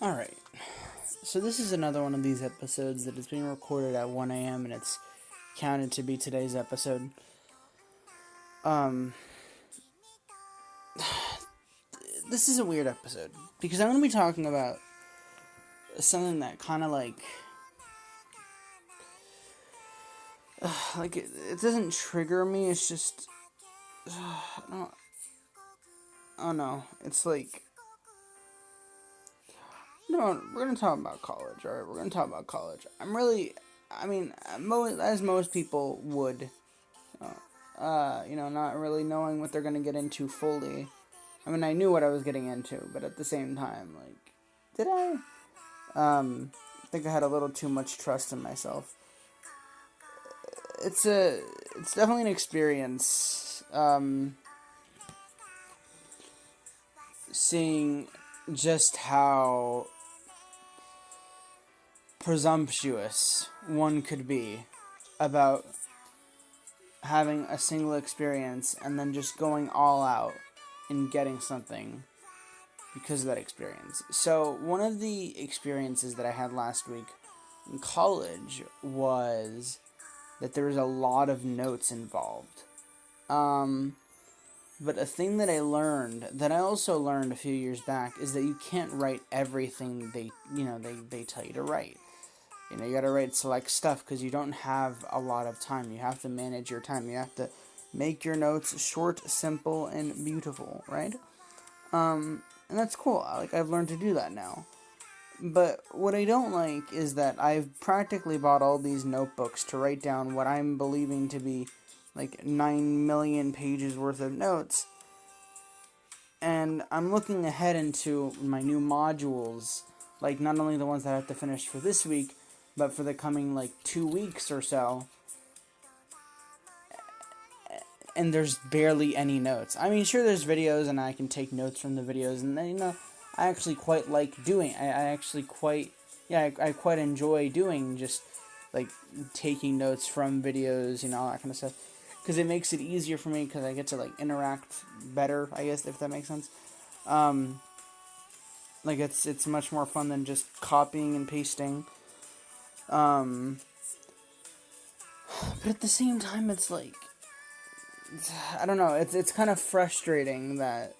Alright, so this is another one of these episodes that is being recorded at 1 a.m. and it's counted to be today's episode. Um, this is a weird episode because I'm going to be talking about something that kind of it doesn't trigger me, it's just, I don't know, it's like, no, we're going to talk about college, alright, we're going to talk about college. As most people would, not really knowing what they're going to get into fully. I mean, I knew what I was getting into, but at the same time, did I? I think I had a little too much trust in myself. It's definitely an experience, seeing just how presumptuous one could be about having a single experience and then just going all out and getting something because of that experience. So one of the experiences that I had last week in college was that there was a lot of notes involved. But a thing that I learned, that I also learned a few years back, is that you can't write everything they tell you to write. You gotta write select stuff because you don't have a lot of time. You have to manage your time. You have to make your notes short, simple, and beautiful, right? And that's cool. I've learned to do that now. But what I don't like is that I've practically bought all these notebooks to write down what I'm believing to be 9 million pages worth of notes. And I'm looking ahead into my new modules, not only the ones that I have to finish for this week, but for the coming 2 weeks or so. And there's barely any notes. I mean, sure, there's videos and I can take notes from the videos, and I actually quite like doing. I quite enjoy doing just taking notes from videos, all that kind of stuff, because it makes it easier for me because I get to interact better, I guess, if that makes sense. It's much more fun than just copying and pasting. But at the same time, it's I don't know. It's kind of frustrating that,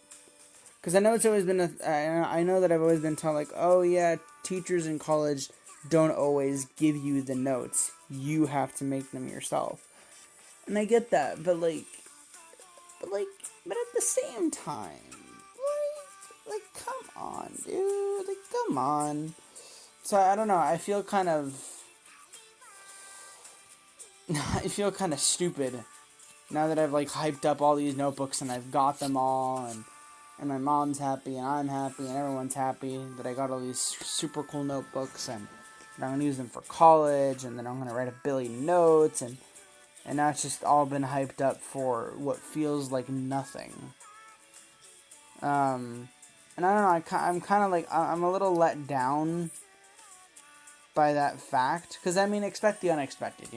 because I know it's always been I know that I've always been taught oh yeah, teachers in college don't always give you the notes. You have to make them yourself, and I get that. But at the same time, come on, dude, come on. So I don't know. I feel kind of stupid now that I've hyped up all these notebooks and I've got them all, and my mom's happy and I'm happy and everyone's happy that I got all these super cool notebooks, and I'm gonna use them for college, and then I'm gonna write a billion notes, and now it's just all been hyped up for what feels like nothing. And I don't know. I'm kind of I'm a little let down by that fact, because I mean, expect the unexpected,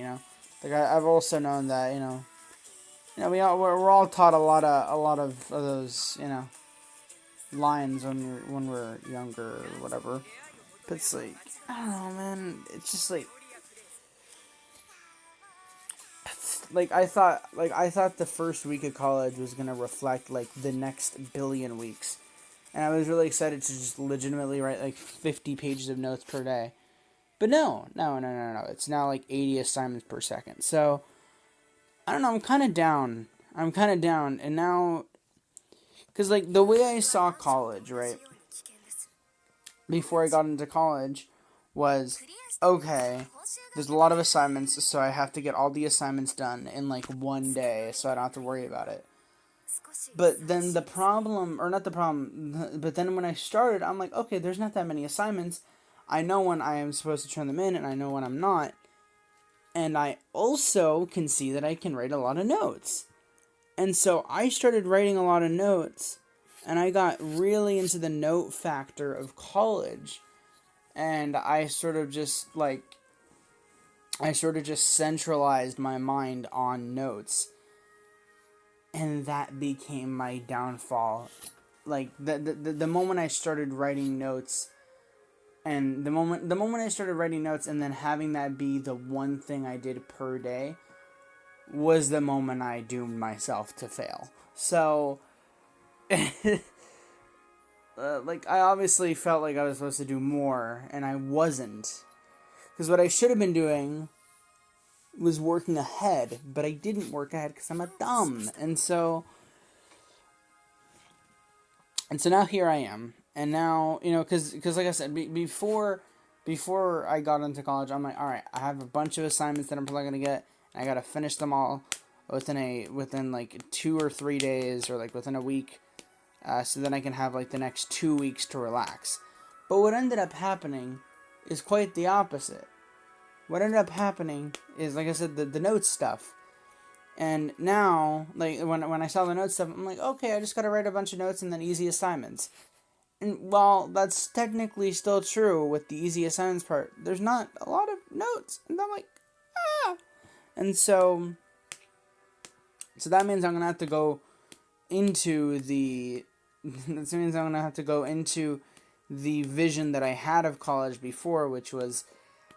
I've also known that we're all taught a lot of those lines when we're younger or whatever. But it's I don't know, man. It's just I thought the first week of college was gonna reflect the next billion weeks, and I was really excited to just legitimately write 50 pages of notes per day. But no. It's now 80 assignments per second. So I don't know. I'm kind of down. And now, because the way I saw college, right, before I got into college, was okay. There's a lot of assignments, so I have to get all the assignments done in one day, so I don't have to worry about it. But then the problem, or not the problem, but then when I started, I'm okay, there's not that many assignments. I know when I am supposed to turn them in, and I know when I'm not. And I also can see that I can write a lot of notes. And so I started writing a lot of notes, and I got really into the note factor of college. And I sort of just centralized my mind on notes. And that became my downfall. The moment I started writing notes, And the moment I started writing notes and then having that be the one thing I did per day was the moment I doomed myself to fail. So, like, I obviously felt like I was supposed to do more, and I wasn't. Because what I should have been doing was working ahead, but I didn't work ahead because I'm a dumb. And so now here I am. And now, because like I said, before I got into college, I'm like, all right, I have a bunch of assignments that I'm probably going to get, and I got to finish them all within like 2 or 3 days, or like within a week, so then I can have like the next 2 weeks to relax. But what ended up happening is quite the opposite. What ended up happening is, like I said, the notes stuff. And now, like, when I saw the notes stuff, I'm like, okay, I just gotta write a bunch of notes and then easy assignments. And while that's technically still true with the easy assignments part, there's not a lot of notes. And I'm like, ah! And so that means I'm gonna have to go into the... that means I'm gonna have to go into the vision that I had of college before, which was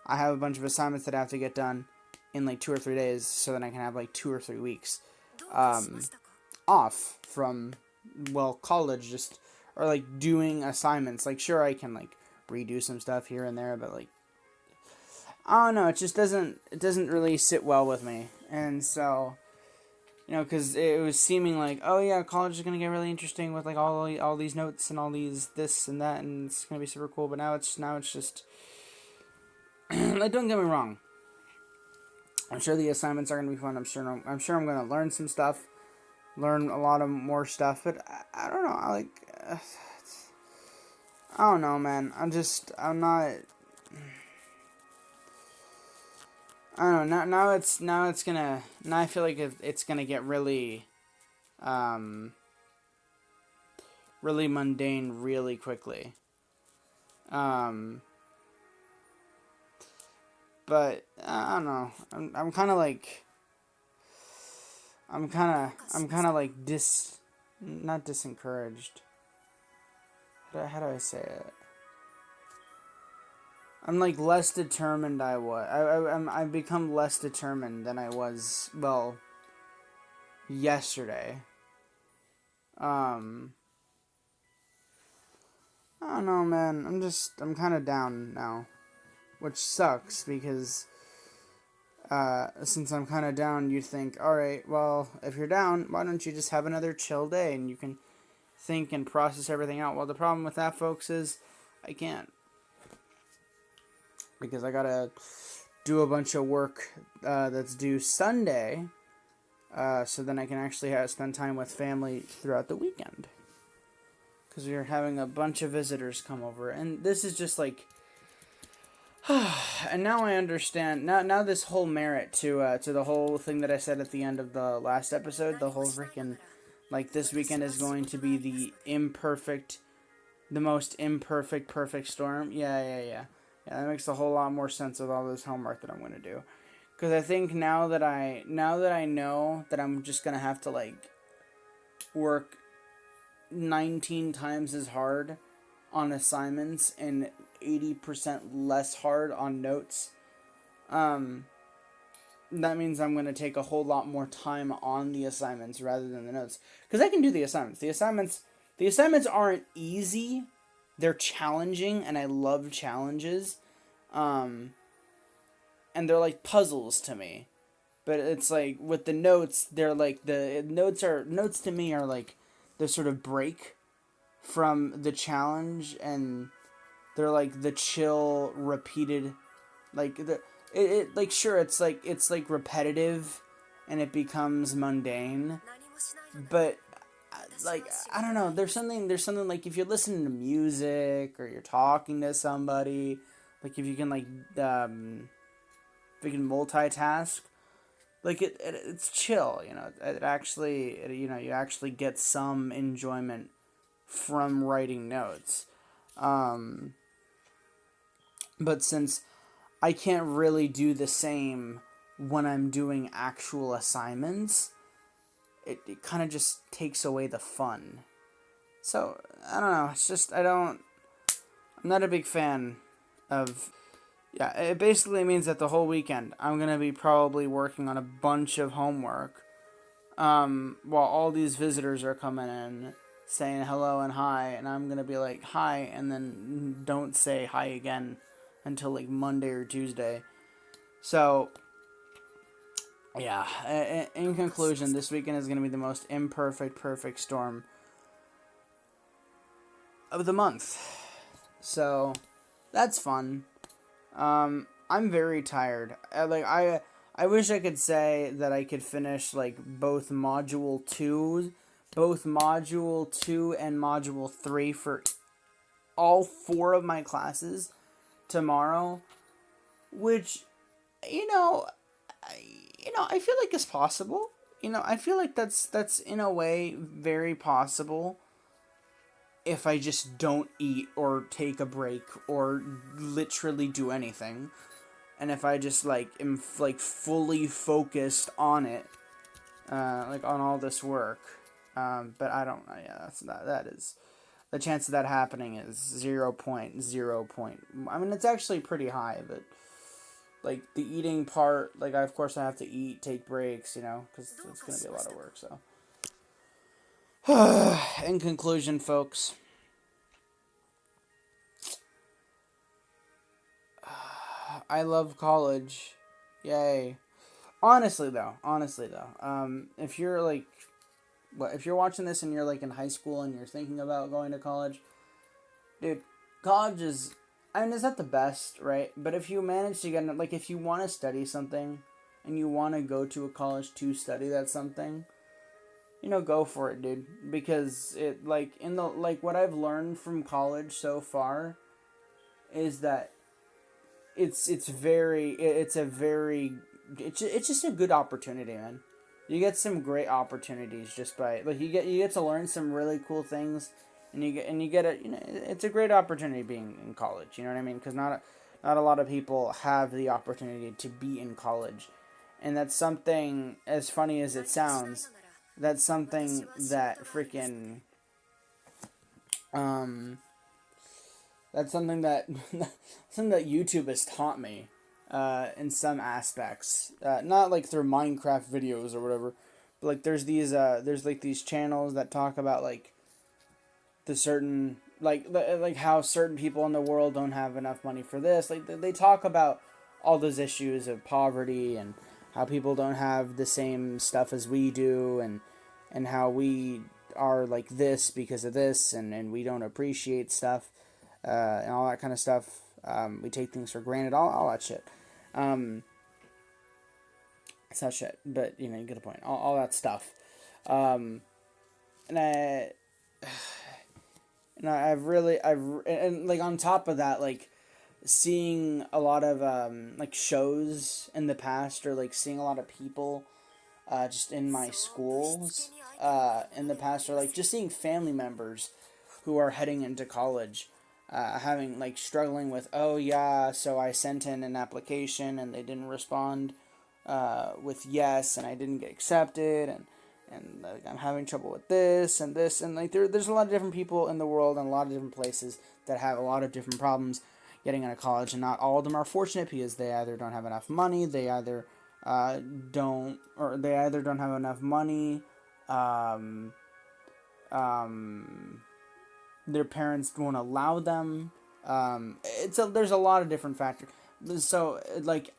I have a bunch of assignments that I have to get done in like 2 or 3 days, so then I can have like 2 or 3 weeks off from, well, college, just, or like doing assignments. Like, sure, I can like redo some stuff here and there, but like, I don't know, it just doesn't really sit well with me. And so, because it was seeming like, oh yeah, college is gonna get really interesting with like all these notes and all these this and that, and it's gonna be super cool. But now it's just like, don't get me wrong, I'm sure the assignments are gonna be fun. I'm sure I'm gonna learn some stuff, learn a lot of more stuff. But I don't know. I don't know, man. I'm not. I don't know. Now I feel like it's gonna get really, really mundane really quickly. But I don't know. I'm kind of like not disencouraged. How do I say it? I'm like less determined. I've become less determined than I was, well, yesterday. I don't know, man. I'm kind of down now, which sucks because since I'm kind of down, you think, all right, well, if you're down, why don't you just have another chill day and you can think and process everything out? Well, the problem with that, folks, is I can't, because I gotta do a bunch of work that's due Sunday, so then I can actually spend time with family throughout the weekend. Because we are having a bunch of visitors come over, and this is just like, and now I understand. Now this whole merit to the whole thing that I said at the end of the last episode, the whole freaking, like, this weekend is going to be the most imperfect perfect storm. Yeah, that makes a whole lot more sense with all this homework that I'm going to do. Because I think now that I know that I'm just going to have to, like, work 19 times as hard on assignments and 80% less hard on notes, that means I'm going to take a whole lot more time on the assignments rather than the notes. Because I can do the assignments. The assignments aren't easy. They're challenging, and I love challenges. And they're like puzzles to me. But it's like, with the notes, they're like, notes to me are like the sort of break from the challenge, and they're like the chill, repeated, like, like, sure, it's like repetitive, and it becomes mundane, but like, I don't know, there's something like, if you're listening to music, or you're talking to somebody, like, if you can, like, if you can multitask, like, it's chill, it actually, you actually get some enjoyment from writing notes. But since I can't really do the same when I'm doing actual assignments, it kind of just takes away the fun. So, I don't know, it's just, I'm not a big fan of yeah, it basically means that the whole weekend I'm gonna be probably working on a bunch of homework, while all these visitors are coming in saying hello and hi, and I'm gonna be like hi, and then don't say hi again until like Monday or Tuesday. So yeah, in conclusion, this weekend is gonna be the most imperfect, perfect storm of the month. So that's fun. I'm very tired. I wish I could say that I could finish like both module 2 and module 3 for all 4 of my classes tomorrow, which you know, I feel like is possible. I feel like that's in a way very possible if I just don't eat or take a break or literally do anything. And if I just like am like fully focused on it, like on all this work, but I don't. Yeah, that's not. That is the chance of that happening is 0.0. I mean, it's actually pretty high, but like the eating part, like of course I have to eat, take breaks, because it's gonna be a lot of work. So, in conclusion, folks, I love college. Yay. Honestly though, if you're like, if you're watching this and you're like in high school and you're thinking about going to college, dude, college is, I mean, it's not the best, right? But if you manage to get, like, if you want to study something and you want to go to a college to study that something, go for it, dude. Because it, like, what I've learned from college so far is that it's just a good opportunity, man. You get some great opportunities just by, like, you get to learn some really cool things, and you get it. It's a great opportunity being in college. You know what I mean? Because not a lot of people have the opportunity to be in college, and that's something, as funny as it sounds, that's something that freaking um that's something that something that YouTube has taught me, in some aspects. Not like through Minecraft videos or whatever, but like there's like these channels that talk about like the certain like how certain people in the world don't have enough money for this. Like they talk about all those issues of poverty and how people don't have the same stuff as we do, and how we are like this because of this, and we don't appreciate stuff, and all that kind of stuff. We take things for granted, all that shit. It's not shit, but you get the point. All that stuff. And I, and like on top of that, like seeing a lot of like shows in the past, or like seeing a lot of people, just in my schools, in the past, or like just seeing family members who are heading into college, having like struggling with, oh yeah, so I sent in an application and they didn't respond, with yes, and I didn't get accepted, and like, I'm having trouble with this and this, and like there's a lot of different people in the world and a lot of different places that have a lot of different problems getting into college, and not all of them are fortunate because they either don't have enough money, they either they either don't have enough money, um, um, their parents won't allow them. There's a lot of different factors. So like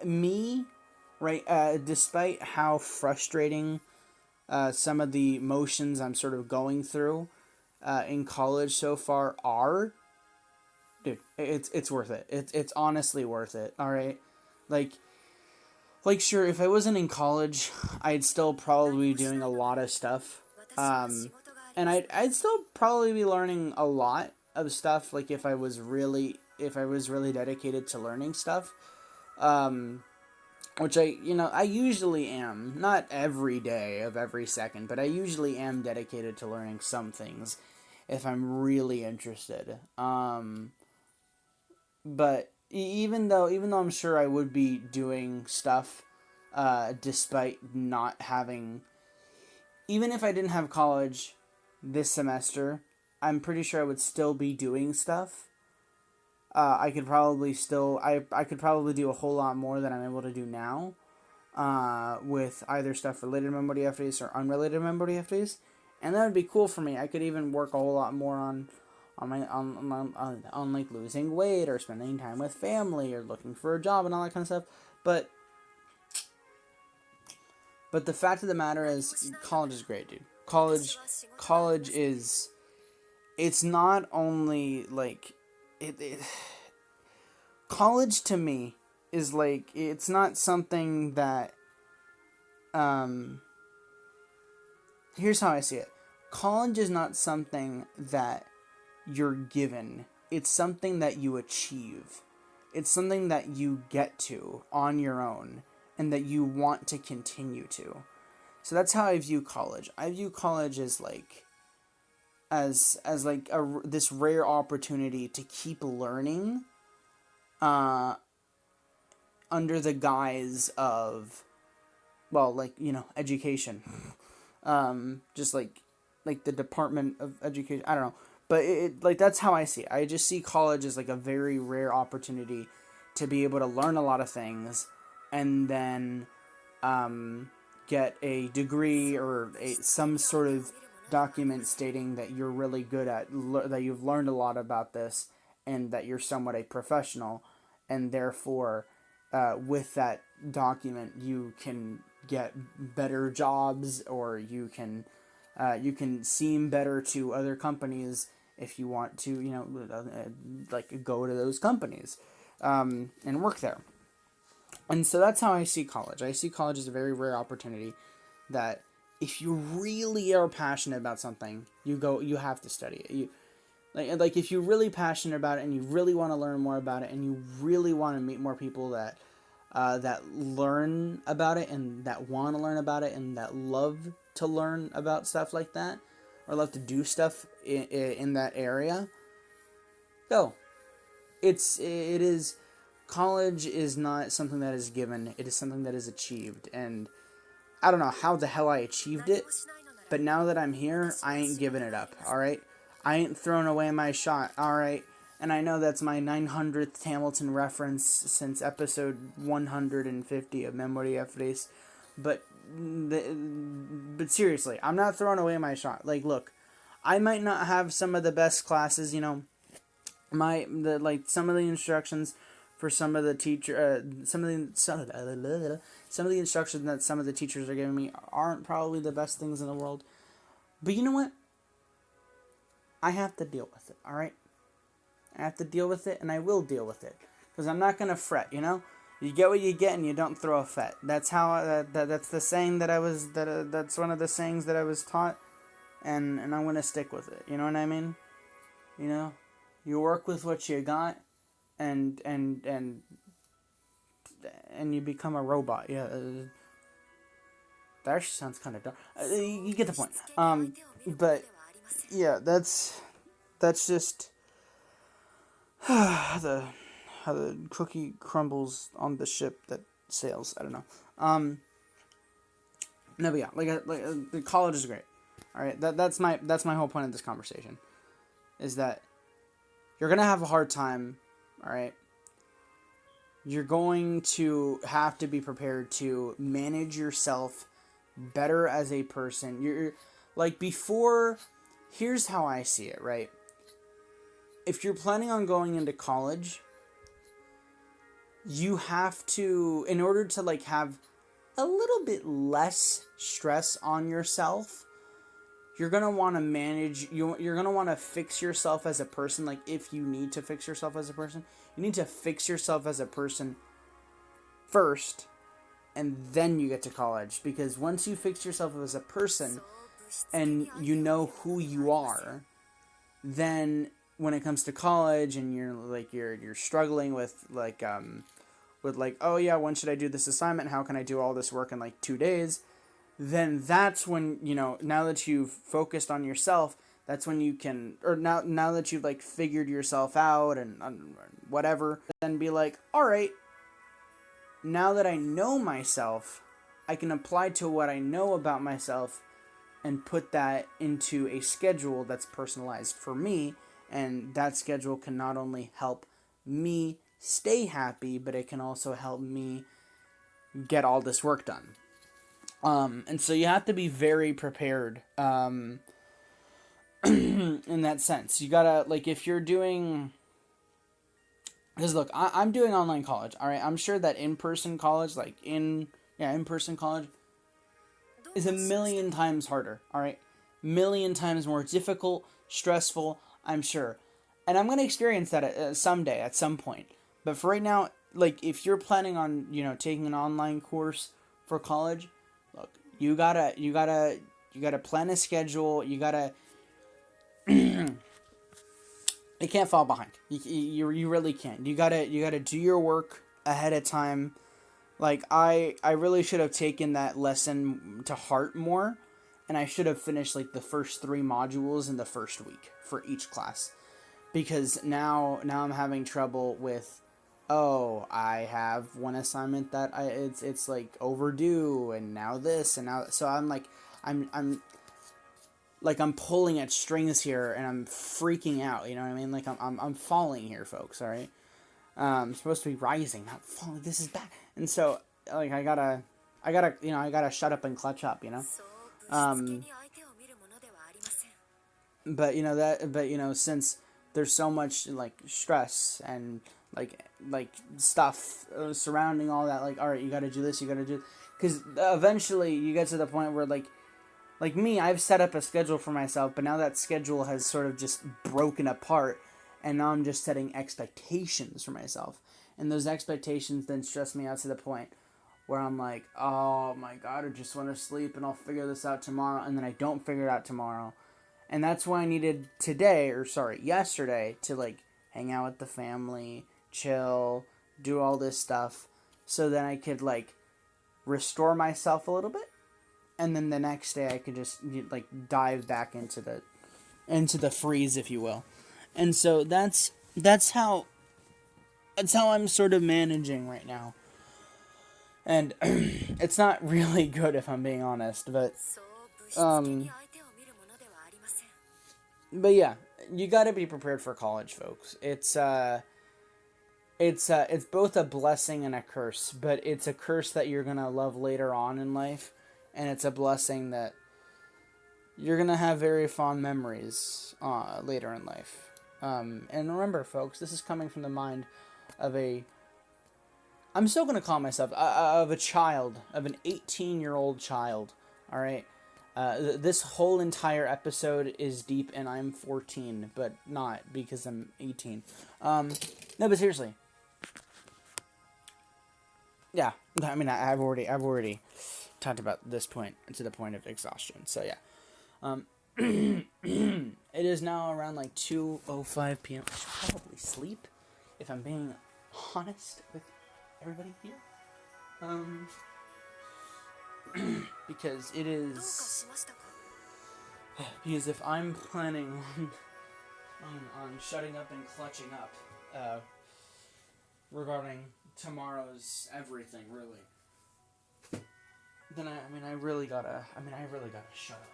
me, right? Despite how frustrating, some of the motions I'm sort of going through, in college so far are, dude, it's worth it. It's honestly worth it. All right, like sure, if I wasn't in college, I'd still probably be doing a lot of stuff, and I'd still probably be learning a lot of stuff. Like if I was really dedicated to learning stuff, which I usually am, not every day of every second, but I usually am dedicated to learning some things if I'm really interested. But even though I'm sure I would be doing stuff, despite not having, even if I didn't have college this semester, I'm pretty sure I would still be doing stuff. I could probably still I could probably do a whole lot more than I'm able to do now, with either stuff related to Memoria Freese or unrelated to Memoria Freese, and that would be cool for me. I could even work a whole lot more on like losing weight or spending time with family or looking for a job and all that kind of stuff. But the fact of the matter is, college is great, dude. College is, it's not only like it college to me is like, it's not something that, here's how I see it. College is not something that you're given. It's something that you achieve. It's something that you get to on your own and that you want to continue to. So that's how I view college. I view college as like, as like this rare opportunity to keep learning, under the guise of, well, like, education. Just like the Department of Education. I don't know, but like, that's how I see it. I just see college as like a very rare opportunity to be able to learn a lot of things, and then get a degree or some sort of document stating that you're really good at, that you've learned a lot about this, and that you're somewhat a professional, and therefore, with that document, you can get better jobs, or you can seem better to other companies if you want to, like, go to those companies, and work there. And so that's how I see college. I see college as a very rare opportunity that, if you really are passionate about something, you have to study it. You like if you're really passionate about it, and you really want to learn more about it, and you really want to meet more people that learn about it, and that want to learn about it, and that love to learn about stuff like that, or love to do stuff in that area, go. It is, college is not something that is given. It is something that is achieved. And I don't know how the hell I achieved it, but now that I'm here, I ain't giving it up, alright? I ain't throwing away my shot, alright? And I know that's my 900th Hamilton reference since episode 150 of Memoria Freese, but seriously, I'm not throwing away my shot. Like, look, I might not have some of the best classes, some of the instructions for some of the some of the instructions that some of the teachers are giving me aren't probably the best things in the world. But you know what? I have to deal with it, alright? I have to deal with it, and I will deal with it. Because I'm not going to fret, You get what you get, and you don't throw a fit. That's how, that's the saying that that's one of the sayings that I was taught, and I'm going to stick with it. You know what I mean? You work with what you got, and you become a robot. Yeah, that actually sounds kind of dumb. You get the point. But yeah, that's just how the cookie crumbles on the ship that sails. I don't know. No, but yeah, the college is great. All right, that's my whole point of this conversation, is that you're gonna have a hard time. All right. You're going to have to be prepared to manage yourself better as a person. You're like, before, here's how I see it, right? If you're planning on going into college, you have to, in order to like have a little bit less stress on yourself, you're going to want to manage, you're going to want to fix yourself as a person. Like, if you need to fix yourself as a person, you need to fix yourself as a person first, and then you get to college. Because once you fix yourself as a person, and you know who you are, then when it comes to college, and you're struggling with oh yeah, when should I do this assignment? How can I do all this work in like 2 days? Then that's when, now that you've focused on yourself, that's when you can, or now that you've like figured yourself out and whatever, then be like, all right, now that I know myself, I can apply to what I know about myself and put that into a schedule that's personalized for me, and that schedule can not only help me stay happy, but it can also help me get all this work done. And so you have to be very prepared in that sense. You gotta, like, if you're doing... Because look, I'm doing online college, all right? I'm sure that in-person college, in-person college is a million times harder, all right? Million times more difficult, stressful, I'm sure. And I'm going to experience that someday, at some point. But for right now, like, if you're planning on, taking an online course for college, look, you gotta plan a schedule. You gotta... You can't fall behind. You really can't. You gotta do your work ahead of time. Like, I really should have taken that lesson to heart more, and I should have finished, like, the first 3 modules in the first week for each class. Because now I'm having trouble with, I have one assignment that it's like overdue, and now this, and now... So I'm like, I'm pulling at strings here, and I'm freaking out. You know what I mean? Like, I'm falling here, folks. All right. I'm supposed to be rising, not falling. This is bad. And so, like, I gotta shut up and clutch up. But since there's so much, like, stress and like stuff surrounding all that, like, all right, you gotta do this, you gotta do, because eventually you get to the point where, like me, I've set up a schedule for myself, but now that schedule has sort of just broken apart, and now I'm just setting expectations for myself. And those expectations then stress me out to the point where I'm like, oh my god, I just want to sleep and I'll figure this out tomorrow, and then I don't figure it out tomorrow. And that's why I needed yesterday, to, like, hang out with the family, chill, do all this stuff, so then I could, like, restore myself a little bit. And then the next day I could just, like, dive back into the freeze, if you will. And so that's how I'm sort of managing right now. And it's not really good, if I'm being honest, but yeah, you got to be prepared for college, folks. It's both a blessing and a curse, but it's a curse that you're going to love later on in life. And it's a blessing that you're going to have very fond memories later in life. And remember, folks, this is coming from the mind of I'm still going to call myself, of a child, of an 18-year-old child, all right? This whole entire episode is deep, and I'm 14, but not because I'm 18. No, but seriously. Yeah, I mean, I've already talked about this point to the point of exhaustion. So yeah, it is now around like 2:05 p.m. I should probably sleep, if I'm being honest with everybody here. Because it is, because if I'm planning on shutting up and clutching up regarding tomorrow's everything, really, then I really gotta shut up.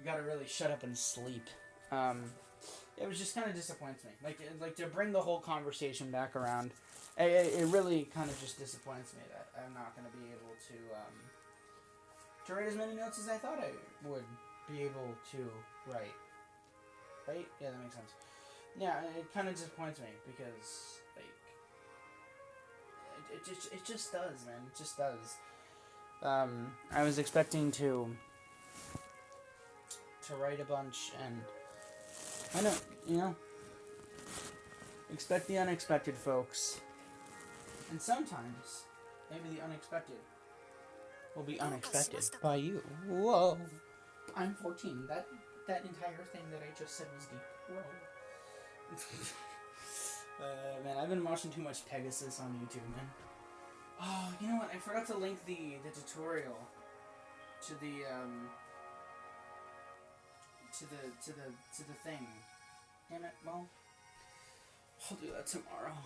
I gotta really shut up and sleep. It was just kind of disappoints me. Like to bring the whole conversation back around, it really kind of just disappoints me that I'm not gonna be able to write as many notes as I thought I would be able to write. Right? Yeah, that makes sense. Yeah, it kind of disappoints me because, like, it just does, man. It just does. I was expecting to write a bunch, and I don't, expect the unexpected, folks. And sometimes, maybe the unexpected will be unexpected by you. Whoa. I'm 14. That entire thing that I just said was deep. Whoa. Man, I've been watching too much Pegasus on YouTube, man. Oh, you know what? I forgot to link the tutorial to the to the thing. Damn it. Well, I'll do that tomorrow.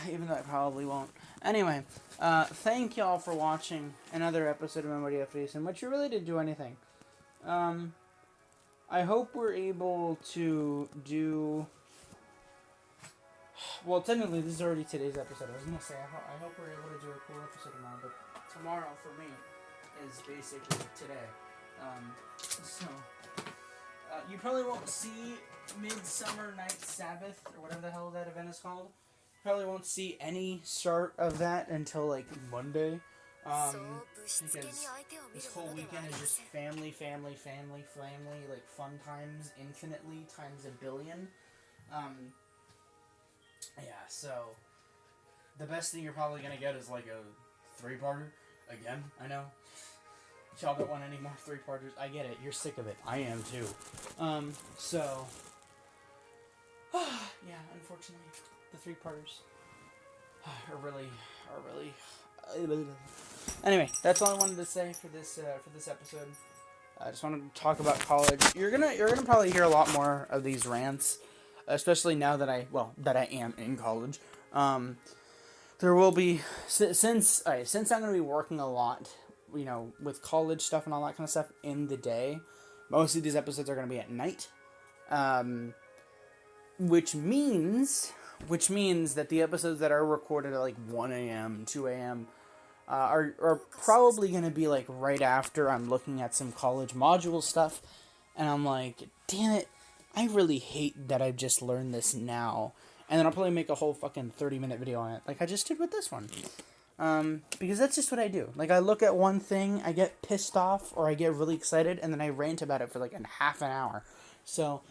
Even though I probably won't. Anyway, thank y'all for watching another episode of To Memoria Freese Y4, in which you really didn't do anything. I hope we're able to do... Well, technically, this is already today's episode. I was going to say, I hope we're able to do a cool episode tomorrow, but tomorrow, for me, is basically today. You probably won't see Midsummer Night's Sabbath, or whatever the hell that event is called. Probably won't see any start of that until, like, Monday. Because this whole weekend is just family, like, fun times, infinitely, times a billion. Yeah, so, the best thing you're probably gonna get is, like, a 3-parter. Again, I know. Y'all don't want any more 3-parters. I get it. You're sick of it. I am, too. Yeah, unfortunately, the 3-parters are really... Anyway, that's all I wanted to say for this episode. I just wanted to talk about college. You're gonna probably hear a lot more of these rants, especially now that I am in college. There will be, since I'm gonna be working a lot, you know, with college stuff and all that kind of stuff in the day. Most of these episodes are gonna be at night, which means that the episodes that are recorded at like 1 a.m., 2 a.m. Are probably going to be like right after I'm looking at some college module stuff, and I'm like, damn it, I really hate that I've just learned this now. And then I'll probably make a whole fucking 30-minute video on it, like I just did with this one. Because that's just what I do. Like, I look at one thing, I get pissed off, or I get really excited, and then I rant about it for like half an hour. So,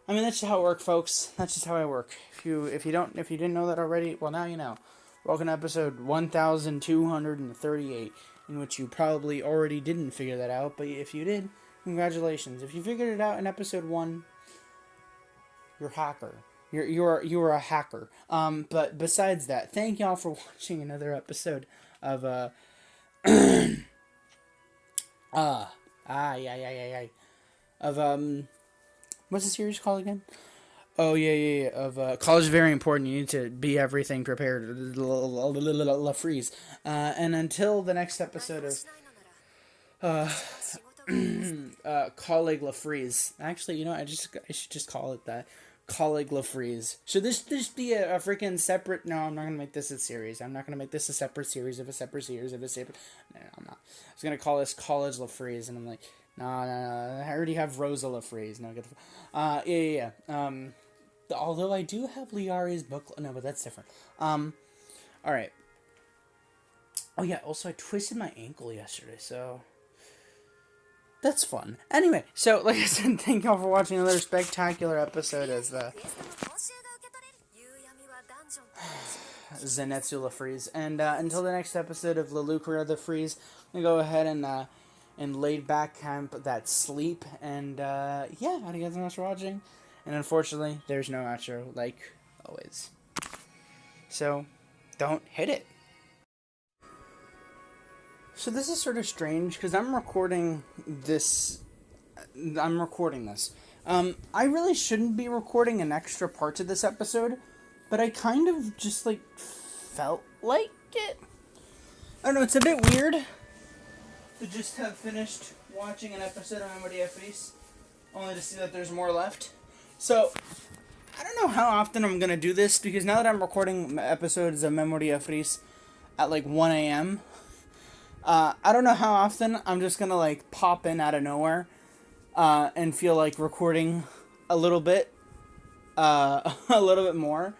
I mean, that's just how it works, folks. That's just how I work. If you didn't know that already, well, now you know. Welcome to episode 1238, in which you probably already didn't figure that out, but if you did, congratulations. If you figured it out in episode 1, you're a hacker. You're a hacker. But besides that, thank y'all for watching another episode of what's the series called again? Oh, yeah. College is very important. You need to be everything prepared. Freeze. And until the next episode of Colleg-lvl Freeze. Actually, you know, I should just call it that. Colleg-lvl Freeze. Should this be a freaking separate... No, I'm not going to make this a series. I'm not going to make this a separate series of a separate series of a separate... No, I'm not. I was going to call this College-lvl Freeze, and I'm like, no. I already have Rosa-lvl Freeze. No, get the... Yeah. Although I do have Liari's book... No, but that's different. Alright. Oh, yeah, also I twisted my ankle yesterday, so... That's fun. Anyway, so, like I said, thank y'all for watching another spectacular episode of Zenitsu Freeze. And until the next episode of the Freeze, I'm going to go ahead and laid back camp that sleep. And, yeah, how do you guys so much for watching? And unfortunately, there's no outro, like always. So, don't hit it. So this is sort of strange, because I'm recording this. I really shouldn't be recording an extra part to this episode, but I kind of just, like, felt like it. I don't know, it's a bit weird to just have finished watching an episode of To Memoria Freese, only to see that there's more left. So, I don't know how often I'm going to do this, because now that I'm recording episodes of To Memoria Freese at, like, 1 a.m., I don't know how often I'm just going to, like, pop in out of nowhere and feel like recording a little bit more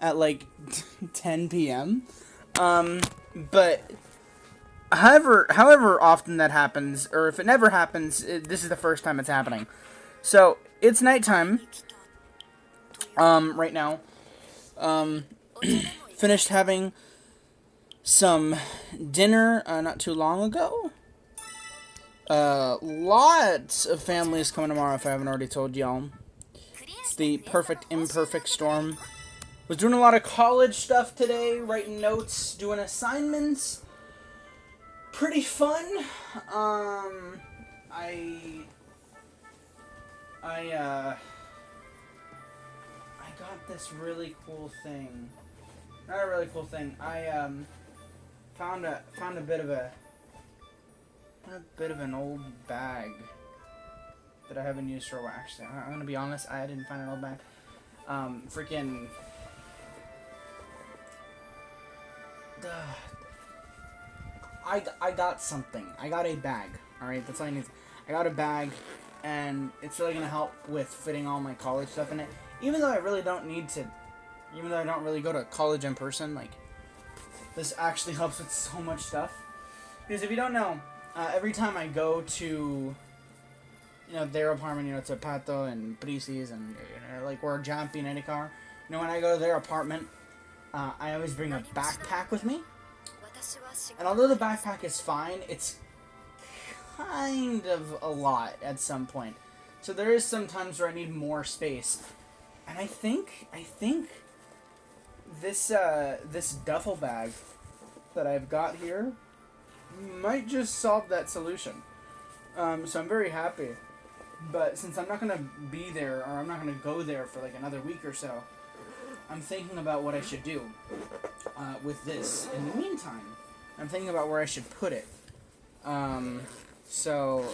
at, like, 10 p.m. But however often that happens, or if it never happens, this is the first time it's happening. So, it's nighttime right now. Finished having some dinner not too long ago. Lots of families coming tomorrow, if I haven't already told y'all. It's the perfect imperfect storm. Was doing a lot of college stuff today, writing notes, doing assignments. Pretty fun. I got this really cool thing. Not a really cool thing. I found a bit of an old bag. that I haven't used for a while. Actually, I'm gonna be honest, I didn't find it all back. Freaking. I got something. I got a bag. Alright, that's all I need. I got a bag, and it's really gonna help with fitting all my college stuff in it. Even though I really don't need to, even though I don't really go to college in person, like, this actually helps with so much stuff. Because if you don't know, every time I go to, their apartment, to Pato and Prisi's and, like, we're jumping in a car. When I go to their apartment, I always bring a backpack with me. And although the backpack is fine, it's kind of a lot at some point. So there is some times where I need more space. And I think this this duffel bag that I've got here might just solve that solution. So I'm very happy. But since I'm not going to be there, or I'm not going to go there for like another week or so, I'm thinking about what I should do with this. In the meantime, I'm thinking about where I should put it. So,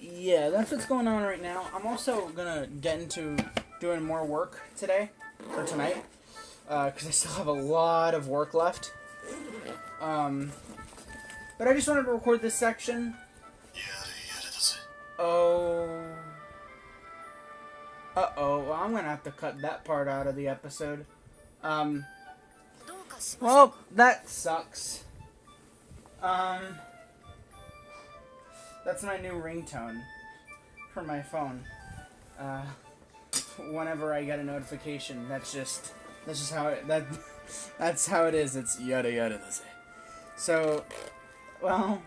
yeah, that's what's going on right now. I'm also going to get into doing more work today, or tonight, because I still have a lot of work left. But I just wanted to record this section. Uh-oh, well, I'm going to have to cut that part out of the episode. Well, that sucks. That's my new ringtone for my phone. Whenever I get a notification, that's just how that's how it is. It's yada yada. So, well,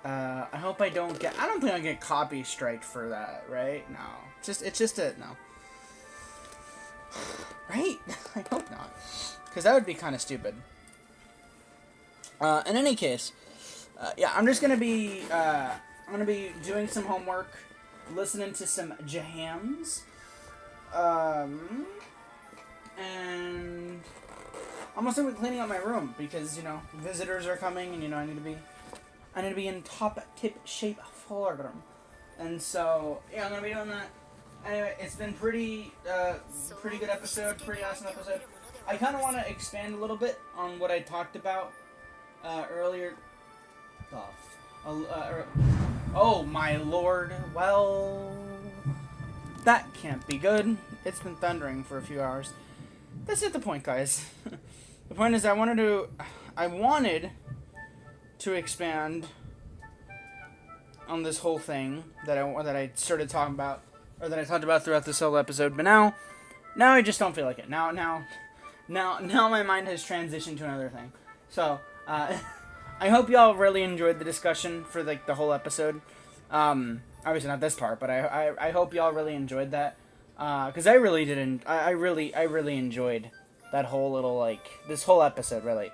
I hope I don't think I'll get copy striked for that, right? No. It's just a no. Right? I hope not. Because that would be kind of stupid. In any case, yeah, I'm just gonna be doing some homework, listening to some jams, and I'm also be cleaning up my room because visitors are coming, and I need to be in tip shape for them, and so yeah, I'm gonna be doing that. Anyway, it's been pretty good episode, pretty awesome episode. I kind of want to expand a little bit on what I talked about earlier. Oh my lord! Well, that can't be good. It's been thundering for a few hours. That's not the point, guys. The point is, I wanted to expand on this whole thing that I started talking about, or that I talked about throughout this whole episode. But now I just don't feel like it. Now my mind has transitioned to another thing. So I hope y'all really enjoyed the discussion for like the whole episode. Obviously not this part, but I hope y'all really enjoyed that. Because I really didn't. I really enjoyed that whole little this whole episode really.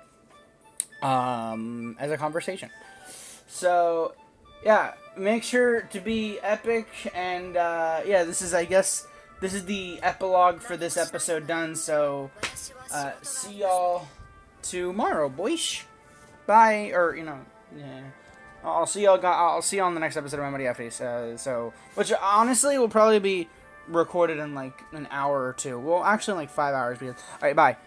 As a conversation. So yeah, make sure to be epic, and yeah, this is the epilogue for this episode done. So see y'all tomorrow, boys. Bye, or yeah. I'll see y'all on the next episode of To Memoria Freese. So, which honestly will probably be recorded in like an hour or two. Well, actually, in like 5 hours. All right, bye.